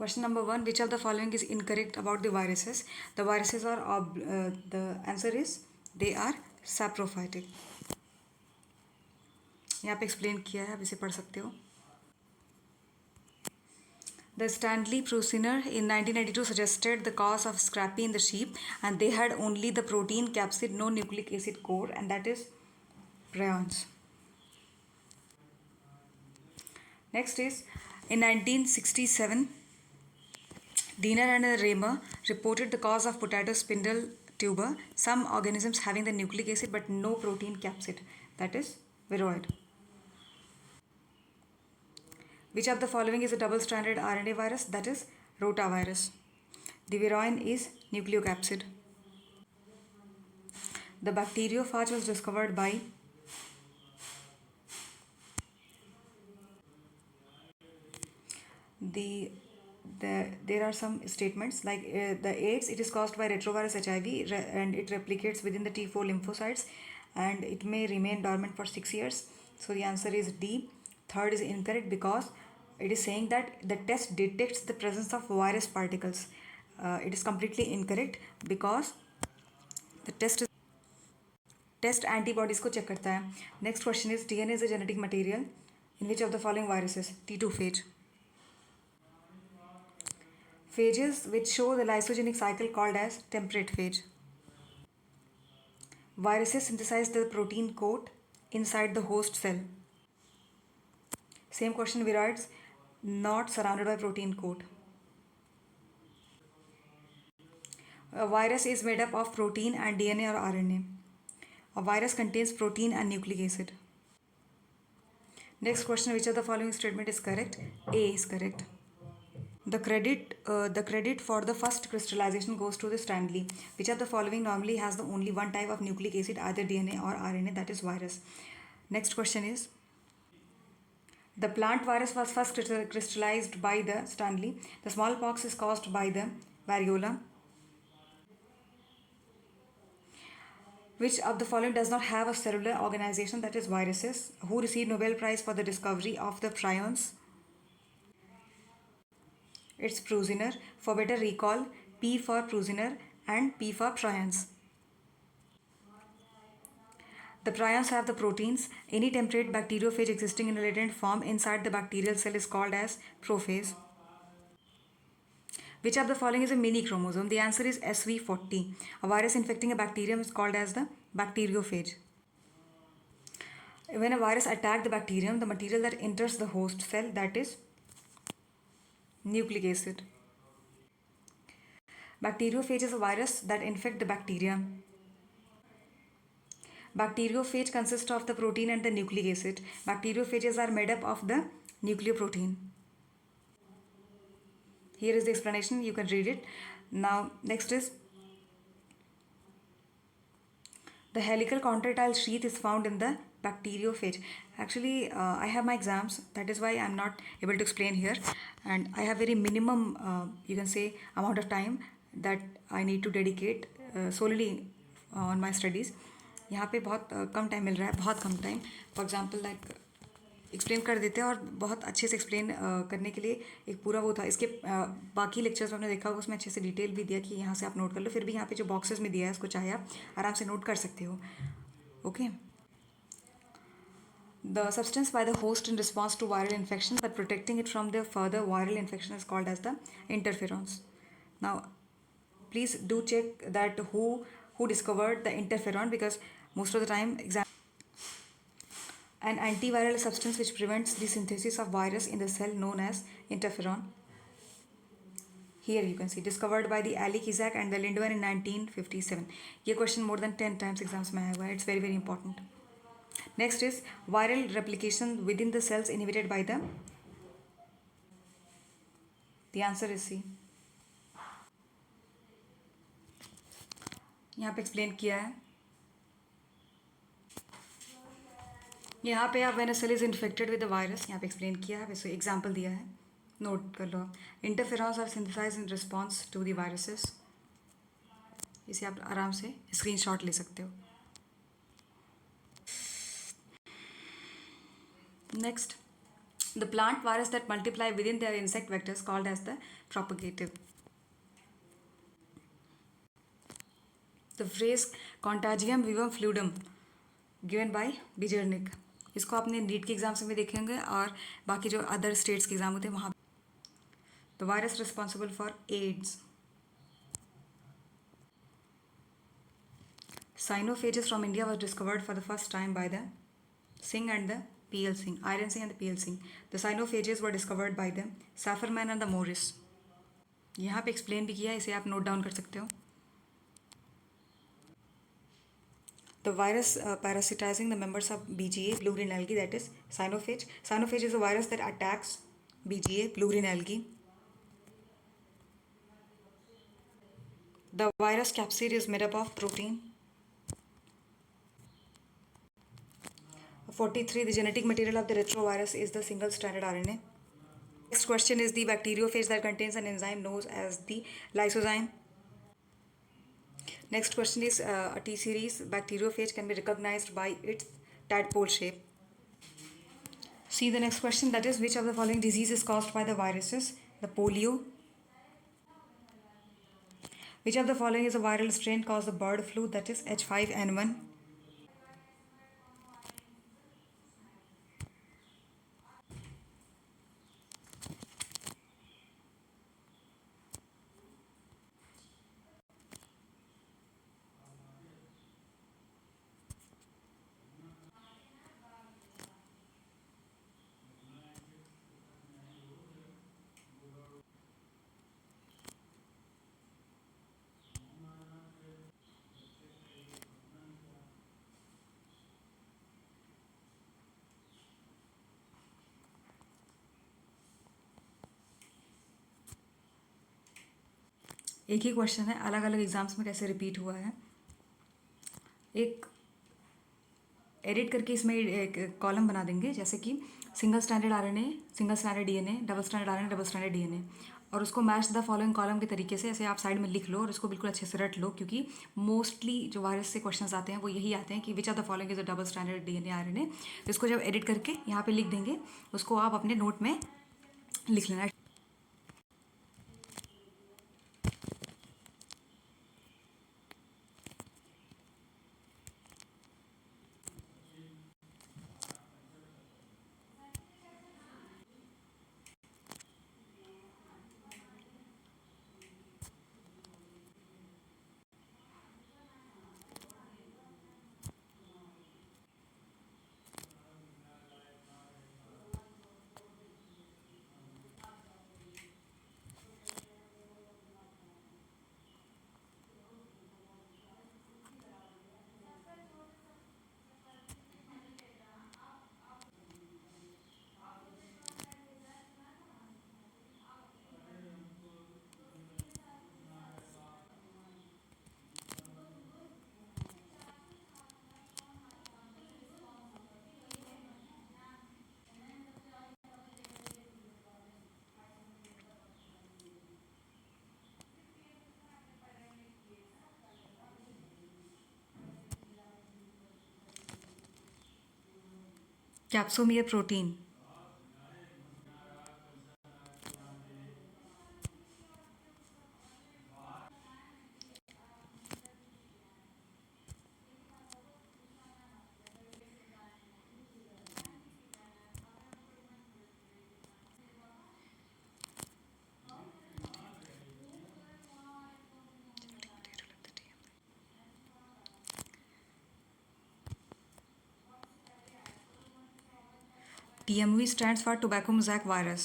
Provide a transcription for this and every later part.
Question number 1. Which of the following is incorrect about the viruses? The viruses are, the answer is, they are saprophytic. यहाँ पे explain किया है, आप इसे पढ़ सकते हो. The Stanley Prusiner in 1992 suggested the cause of scrapie in the sheep, and they had only the protein capsid, no nucleic acid core, and that is prions. Next is, in 1967, Diener and Raymer reported the cause of potato spindle tuber, some organisms having the nucleic acid but no protein capsid, that is viroid. Which of the following is a double-stranded RNA virus? That is rotavirus. The virion is nucleocapsid. The bacteriophage was discovered by there are some statements like the AIDS, it is caused by retrovirus HIV and it replicates within the T4 lymphocytes and it may remain dormant for 6 years. So the answer is D. Third is incorrect because it is saying that the test detects the presence of virus particles. It is completely incorrect because the test antibodies को check करता है. Next question is, DNA is a genetic material in which of the following viruses? T2 phage. Phages which show the lysogenic cycle called as temperate phage. Viruses synthesize the protein coat inside the host cell. Same question, viroids not surrounded by protein coat. A virus is made up of protein and DNA or RNA. A virus contains protein and nucleic acid. Next question, which of the following statement is correct? A is correct. The credit for the first crystallization goes to the Stanley. Which of the following normally has the only one type of nucleic acid, either DNA or RNA, that is virus. Next question is, the plant virus was first crystallized by the Stanley. The smallpox is caused by the variola. Which of the following does not have a cellular organization, that is viruses? Who received Nobel Prize for the discovery of the prions? It's Prusiner. For better recall, P for Prusiner and P for prions. The prions have the proteins. Any temperate bacteriophage existing in a latent form inside the bacterial cell is called as prophase. Which of the following is a mini chromosome? The answer is SV40. A virus infecting a bacterium is called as the bacteriophage. When a virus attacks the bacterium, the material that enters the host cell, that is nucleic acid. Bacteriophage is a virus that infects the bacteria. Bacteriophage consists of the protein and the nucleic acid. Bacteriophages are made up of the nucleoprotein. Here is the explanation, you can read it. Now, next is, the helical contractile sheath is found in the bacteriophage. Actually, I have my exams, that is why I am not able to explain here, and I have very minimum, you can say, amount of time that I need to dedicate solely on my studies. यहाँ पे बहुत कम time मिल रहा है, बहुत कम time. For example like explain कर देते हैं और बहुत अच्छे से एक्सप्लेन करने के लिए एक पूरा वो था. इसके बाकी लेक्चर्स आपने देखा होगा, उसमें अच्छे से डिटेल भी दिया कि यहाँ से आप नोट कर लो. फिर भी यहाँ पे जो बॉक्सेस में दिया है उसको चाहे आप आराम से नोट कर सकते हो. Okay. The substance by the host in response to viral infection but protecting it from the further viral infection is called as the interferons. Now, please do check that who discovered the interferon, because most of the time an antiviral substance which prevents the synthesis of virus in the cell known as interferon. Here you can see, discovered by the Ali Kizak and the Lindner in 1957. ये question more than 10 times exams में आया हुआ है. It's very very important. Next is, viral replication within the cells inhibited by the answer is C. यहाँ पे explain किया है. यहाँ पे आप when a cell is infected with the virus, यहाँ पे explain किया है, वैसे example दिया है, नोट कर लो. Interferons are synthesized in response to the viruses. इसे आप आराम से स्क्रीनशॉट ले सकते हो. Next, The plant virus that multiply within their insect vectors called as the propagative. The phrase contagium vivum fluidum given by Bijernik, इसको आपने NEET के एग्जाम्स में देखेंगे और बाकी जो अदर स्टेट्स के एग्जाम होते हैं वहाँ. The virus responsible for AIDS. Cyanophages from India was discovered for the first time by the Singh and the P.L. Singh, Iron Singh and the P.L. Singh. The cyanophages were discovered by the Saffерman and the Morris. यहाँ पे explain भी किया है, इसे आप note down कर सकते हो. The virus parasitizing the members of BGA, blue green algae, that is cyanophage. Cyanophage is a virus that attacks BGA, blue green algae. The virus capsid is made up of protein. 43. The genetic material of the retrovirus is the single-stranded RNA. Next question is the bacteriophage that contains an enzyme known as the lysozyme. Next question is a T-series bacteriophage can be recognized by its tadpole shape. See the next question, that is which of the following disease is caused by the viruses? The polio. Which of the following is a viral strain caused the bird flu, that is H5N1? एक ही question है, अलग अलग exams में कैसे repeat हुआ है. एक edit करके इसमें एक कॉलम बना देंगे, जैसे कि single standard RNA, single standard DNA, double standard RNA, double stranded DNA, और उसको मैच द फॉलोइंग कॉलम के तरीके से ऐसे आप साइड में लिख लो और इसको बिल्कुल अच्छे से रट लो, क्योंकि मोस्टली जो वायरस से क्वेश्चंस आते हैं वो यही आते हैं कि which are the following is a double stranded DNA RNA. इसको जब एडिट करके यहाँ पे लिख देंगे, उसको आप अपने नोट में लिख लेना. Capsomere protein. TMV stands for tobacco mosaic virus.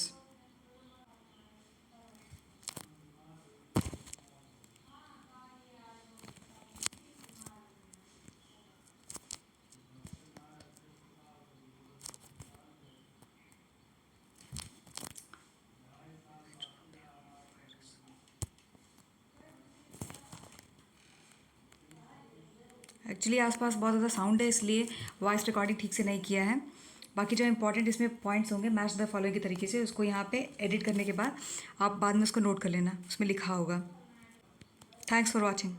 Actually आसपास बहुत ज़्यादा साउंड है, इसलिए वॉइस रिकॉर्डिंग ठीक से नहीं किया है. बाकी जो इंपॉर्टेंट इसमें पॉइंट्स होंगे मैच द फॉलोइंग के तरीके से, उसको यहाँ पे एडिट करने के बाद आप बाद में उसको नोट कर लेना, उसमें लिखा होगा. Thanks for watching.